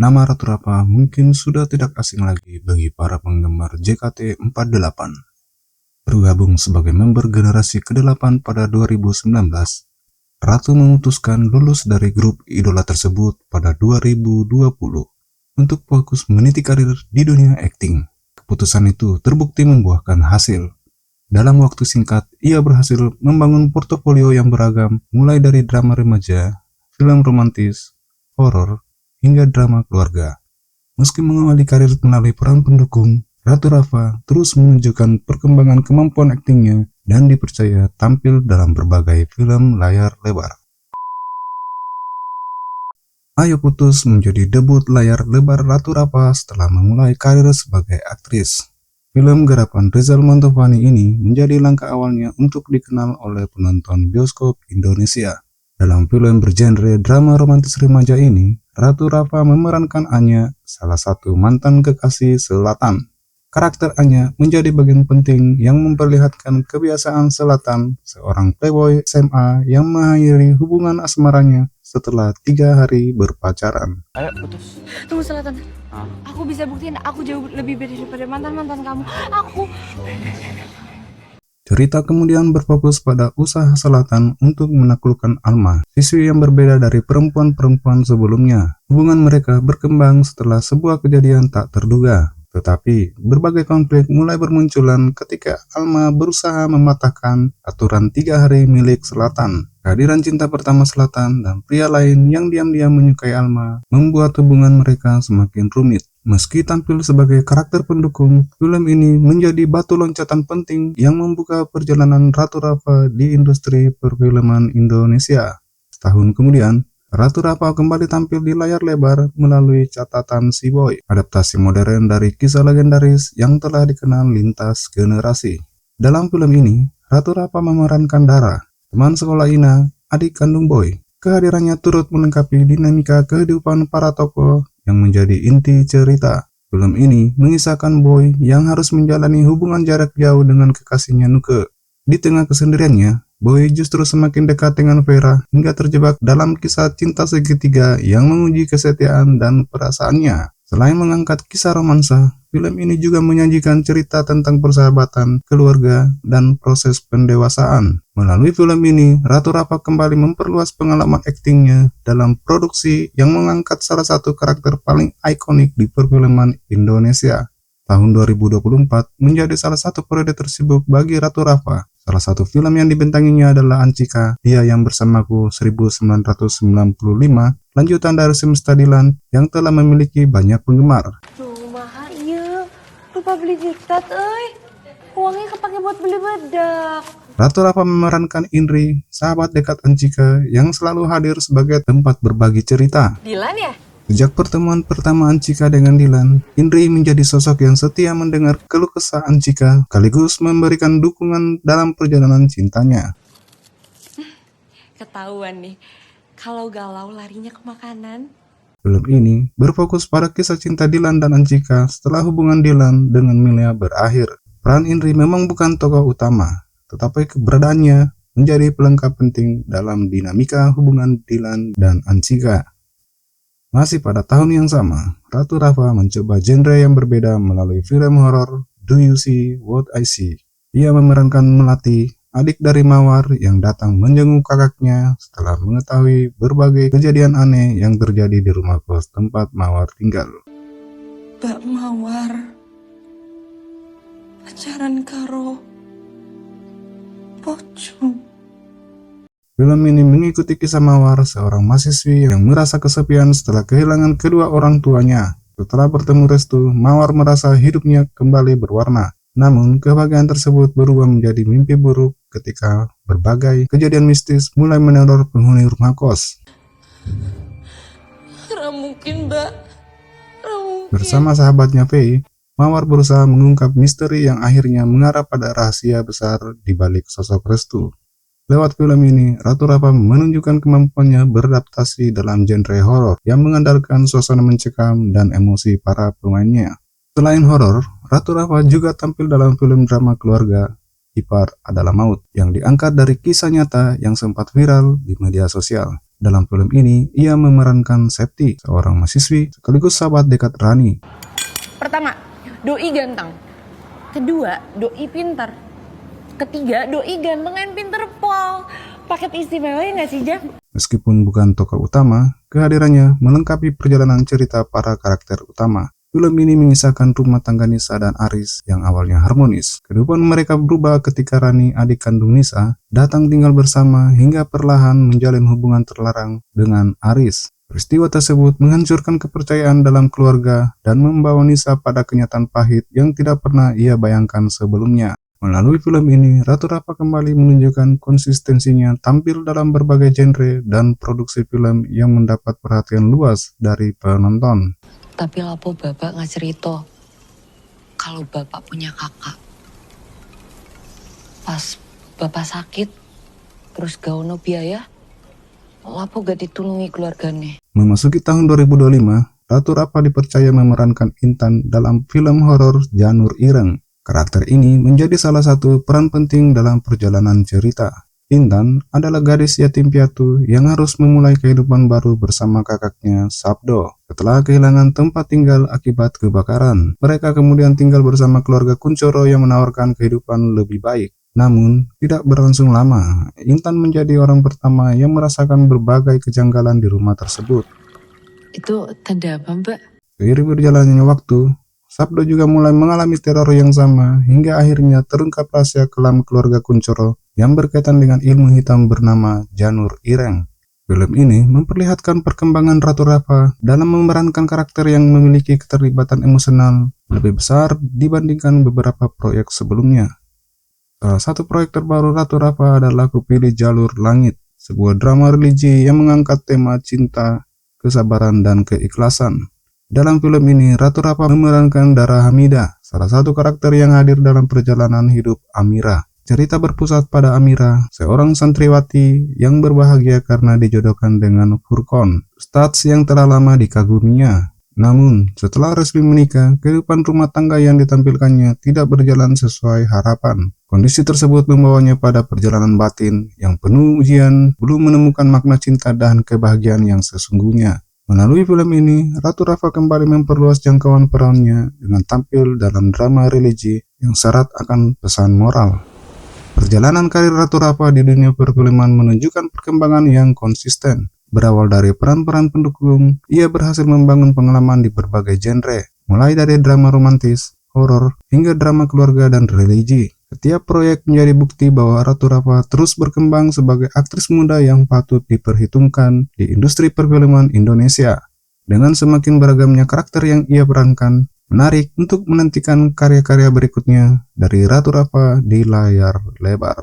Nama Ratu Rapa mungkin sudah tidak asing lagi bagi para penggemar JKT48. Bergabung sebagai member generasi ke-8 pada 2019, Ratu memutuskan lulus dari grup idola tersebut pada 2020 untuk fokus meniti karir di dunia akting. Keputusan itu terbukti membuahkan hasil. Dalam waktu singkat, ia berhasil membangun portofolio yang beragam, mulai dari drama remaja, film romantis, horor, hingga drama keluarga. Meski mengawali karir melalui peran pendukung, Ratu Rapa terus menunjukkan perkembangan kemampuan aktingnya dan dipercaya tampil dalam berbagai film layar lebar. Ayo Putus menjadi debut layar lebar Ratu Rapa setelah memulai karir sebagai aktris. Film garapan Rizal Mantovani ini menjadi langkah awalnya untuk dikenal oleh penonton bioskop Indonesia. Dalam film bergenre drama romantis remaja ini, Ratu Rapa memerankan Anya, salah satu mantan kekasih selatan. Karakter Anya menjadi bagian penting yang memperlihatkan kebiasaan selatan, seorang playboy SMA yang mengakhiri hubungan asmaranya setelah 3 hari berpacaran. Ayo putus. Tunggu selatan. Aku bisa buktiin aku jauh lebih baik daripada mantan-mantan kamu. Aku... Cerita kemudian berfokus pada usaha selatan untuk menaklukkan Alma, siswi yang berbeda dari perempuan-perempuan sebelumnya. Hubungan mereka berkembang setelah sebuah kejadian tak terduga. Tetapi, berbagai konflik mulai bermunculan ketika Alma berusaha mematahkan aturan 3 hari milik Selatan. Kehadiran cinta pertama Selatan dan pria lain yang diam-diam menyukai Alma membuat hubungan mereka semakin rumit. Meski tampil sebagai karakter pendukung, film ini menjadi batu loncatan penting yang membuka perjalanan Ratu Rapa di industri perfilman Indonesia. Setahun kemudian, Ratu Rapa kembali tampil di layar lebar melalui Catatan Si Boy, adaptasi modern dari kisah legendaris yang telah dikenal lintas generasi. Dalam film ini, Ratu Rapa memerankan Dara, teman sekolah Ina, adik kandung Boy. Kehadirannya turut melengkapi dinamika kehidupan para tokoh yang menjadi inti cerita. Film ini mengisahkan Boy yang harus menjalani hubungan jarak jauh dengan kekasihnya Nuke. Di tengah kesendiriannya, Boy justru semakin dekat dengan Vera hingga terjebak dalam kisah cinta segitiga yang menguji kesetiaan dan perasaannya. Selain mengangkat kisah romansa, film ini juga menyajikan cerita tentang persahabatan, keluarga, dan proses pendewasaan. Melalui film ini, Ratu Rapa kembali memperluas pengalaman aktingnya dalam produksi yang mengangkat salah satu karakter paling ikonik di perfilman Indonesia. Tahun 2024 menjadi salah satu periode tersibuk bagi Ratu Rapa. Salah satu film yang dibintanginya adalah Anchika, Dia Yang Bersamaku 1995, lanjutan dari Semesta Dilan yang telah memiliki banyak penggemar. Tuh, mahal iya. Lupa beli diktat, uangnya kepake buat beli bedak. Ratu Rapa memerankan Indri, sahabat dekat Anchika yang selalu hadir sebagai tempat berbagi cerita. Dilan ya? Sejak pertemuan pertama Anchika dengan Dilan, Indri menjadi sosok yang setia mendengar keluh kesah Anchika, sekaligus memberikan dukungan dalam perjalanan cintanya. Ketahuan nih, kalau galau larinya ke makanan. Film ini berfokus pada kisah cinta Dilan dan Anchika setelah hubungan Dilan dengan Milea berakhir. Peran Indri memang bukan tokoh utama, tetapi keberadaannya menjadi pelengkap penting dalam dinamika hubungan Dilan dan Anchika. Masih pada tahun yang sama, Ratu Rapa mencoba genre yang berbeda melalui film horor Do You See What I See. Ia memerankan Melati, adik dari Mawar yang datang menjenguk kakaknya setelah mengetahui berbagai kejadian aneh yang terjadi di rumah kos tempat Mawar tinggal. Mbak Mawar pacaran karo pocong. Film ini mengikuti kisah Mawar, seorang mahasiswi yang merasa kesepian setelah kehilangan kedua orang tuanya. Setelah bertemu Restu, Mawar merasa hidupnya kembali berwarna. Namun, kebahagiaan tersebut berubah menjadi mimpi buruk ketika berbagai kejadian mistis mulai meneror penghuni rumah kos. Mungkin, Mbak. Bersama sahabatnya Fei, Mawar berusaha mengungkap misteri yang akhirnya mengarah pada rahasia besar di balik sosok Restu. Lewat film ini, Ratu Rapa menunjukkan kemampuannya beradaptasi dalam genre horor yang mengandalkan suasana mencekam dan emosi para pemainnya. Selain horor, Ratu Rapa juga tampil dalam film drama keluarga Ipar Adalah Maut yang diangkat dari kisah nyata yang sempat viral di media sosial. Dalam film ini, ia memerankan Septi, seorang mahasiswi sekaligus sahabat dekat Rani. Pertama, doi ganteng. Kedua, doi pinter. Ketiga, doi ganteng dan pinter pol. Paket istimewa ya nggak sih, Jam? Meskipun bukan tokoh utama, kehadirannya melengkapi perjalanan cerita para karakter utama. Film ini mengisahkan rumah tangga Nisa dan Aris yang awalnya harmonis. Kehidupan mereka berubah ketika Rani, adik kandung Nisa, datang tinggal bersama hingga perlahan menjalin hubungan terlarang dengan Aris. Peristiwa tersebut menghancurkan kepercayaan dalam keluarga dan membawa Nisa pada kenyataan pahit yang tidak pernah ia bayangkan sebelumnya. Melalui film ini, Ratu Rapa kembali menunjukkan konsistensinya tampil dalam berbagai genre dan produksi film yang mendapat perhatian luas dari penonton. Tapi lapo bapak nggak cerita kalau bapak punya kakak. Pas bapak sakit, terus gak ono biaya, lapo gak ditulungi keluarganya. Memasuki tahun 2025, Ratu Rapa dipercaya memerankan Intan dalam film horor Janur Ireng. Karakter ini menjadi salah satu peran penting dalam perjalanan cerita. Intan adalah gadis yatim piatu yang harus memulai kehidupan baru bersama kakaknya Sabdo. Setelah kehilangan tempat tinggal akibat kebakaran, mereka kemudian tinggal bersama keluarga Kuncoro yang menawarkan kehidupan lebih baik. Namun, tidak berlangsung lama, Intan menjadi orang pertama yang merasakan berbagai kejanggalan di rumah tersebut. Itu tanda apa, Mbak? Seiring berjalannya waktu, Sabdo juga mulai mengalami teror yang sama hingga akhirnya terungkap rahasia kelam keluarga Kuncoro yang berkaitan dengan ilmu hitam bernama Janur Ireng. Film ini memperlihatkan perkembangan Ratu Rapa dalam memerankan karakter yang memiliki keterlibatan emosional lebih besar dibandingkan beberapa proyek sebelumnya. Salah satu proyek terbaru Ratu Rapa adalah Kupilih Jalur Langit, sebuah drama religi yang mengangkat tema cinta, kesabaran, dan keikhlasan. Dalam film ini, Ratu Rapa memerankan Dara Hamida, salah satu karakter yang hadir dalam perjalanan hidup Amira. Cerita berpusat pada Amira, seorang santriwati yang berbahagia karena dijodohkan dengan Furqon, ustadz yang telah lama dikaguminya. Namun, setelah resmi menikah, kehidupan rumah tangga yang ditampilkannya tidak berjalan sesuai harapan. Kondisi tersebut membawanya pada perjalanan batin yang penuh ujian, belum menemukan makna cinta dan kebahagiaan yang sesungguhnya. Melalui film ini, Ratu Rapa kembali memperluas jangkauan perannya dengan tampil dalam drama religi yang syarat akan pesan moral. Perjalanan karir Ratu Rapa di dunia perfilman menunjukkan perkembangan yang konsisten. Berawal dari peran-peran pendukung, ia berhasil membangun pengalaman di berbagai genre, mulai dari drama romantis, horor, hingga drama keluarga dan religi. Setiap proyek menjadi bukti bahwa Ratu Rapa terus berkembang sebagai aktris muda yang patut diperhitungkan di industri perfilman Indonesia. Dengan semakin beragamnya karakter yang ia perankan, menarik untuk menantikan karya-karya berikutnya dari Ratu Rapa di layar lebar.